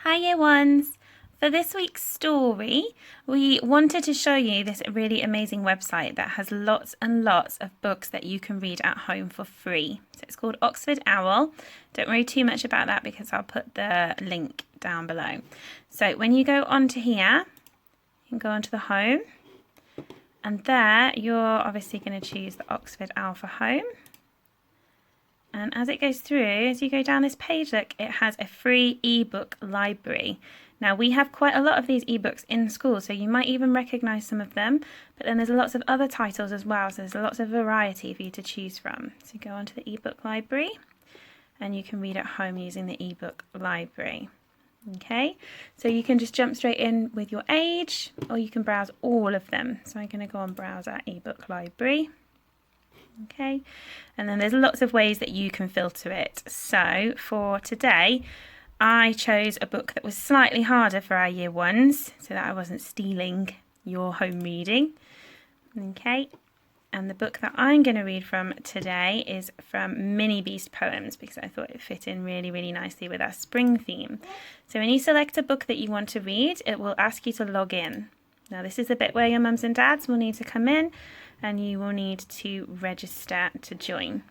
Hi Year Ones! For this week's story, we wanted to show you this really amazing website that has lots and lots of books that you can read at home for free. So it's called Oxford Owl. Don't worry too much about that because I'll put the link down below. So when you go onto here, you can go onto the home, and there you're obviously going to choose the Oxford Owl for home. And as it goes through, as you go down this page, look, it has a free ebook library. Now, we have quite a lot of these ebooks in school, so you might even recognise some of them, but then there's lots of other titles as well, so there's lots of variety for you to choose from. So go onto the ebook library, and you can read at home using the ebook library. Okay, so you can just jump straight in with your age, or you can browse all of them. So I'm going to go on browse our ebook library. Okay, and then there's lots of ways that you can filter it. So for today, I chose a book that was slightly harder for our year ones so that I wasn't stealing your home reading. Okay, and the book that I'm going to read from today is from Mini Beast Poems because I thought it fit in really nicely with our spring theme. So when you select a book that you want to read, it will ask you to log in. Now this is the bit where your mums and dads will need to come in and you will need to register to join.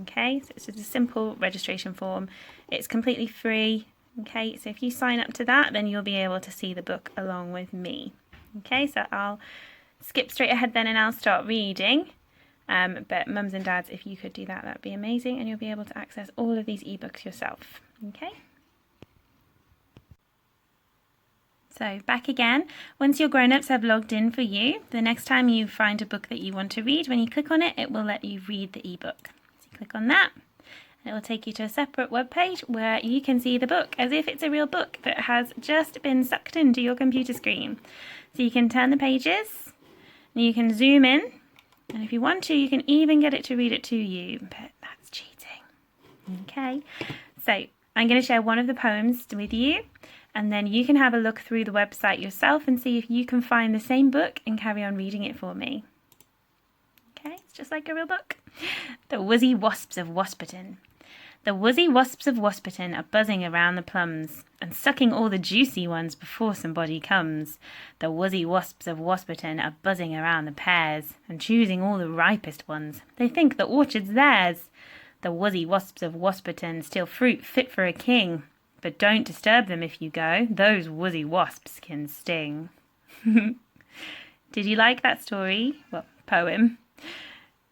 Okay, so it's just a simple registration form. It's completely free. Okay, so if you sign up to that, then you'll be able to see the book along with me. Okay, so I'll skip straight ahead then and I'll start reading. But mums and dads, if you could do that, that'd be amazing, and you'll be able to access all of these ebooks yourself. Okay. So back again, once your grown-ups have logged in for you, the next time you find a book that you want to read, when you click on it, it will let you read the ebook. So you click on that, and it will take you to a separate web page where you can see the book as if it's a real book that has just been sucked into your computer screen. So you can turn the pages, and you can zoom in, and if you want to, you can even get it to read it to you, but that's cheating. Okay, so I'm going to share one of the poems with you, and then you can have a look through the website yourself and see if you can find the same book and carry on reading it for me. Okay, it's just like a real book. The Wuzzy Wasps of Wasperton. The wuzzy wasps of Wasperton are buzzing around the plums and sucking all the juicy ones before somebody comes. The wuzzy wasps of Wasperton are buzzing around the pears and choosing all the ripest ones. They think the orchard's theirs. The wuzzy wasps of Wasperton steal fruit fit for a king. But don't disturb them if you go. Those wuzzy wasps can sting. Did you like that story? Well, poem.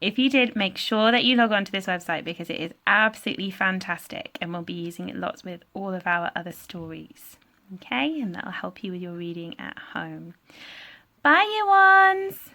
If you did, make sure that you log on to this website because it is absolutely fantastic and we'll be using it lots with all of our other stories. Okay, and that'll help you with your reading at home. Bye, year ones!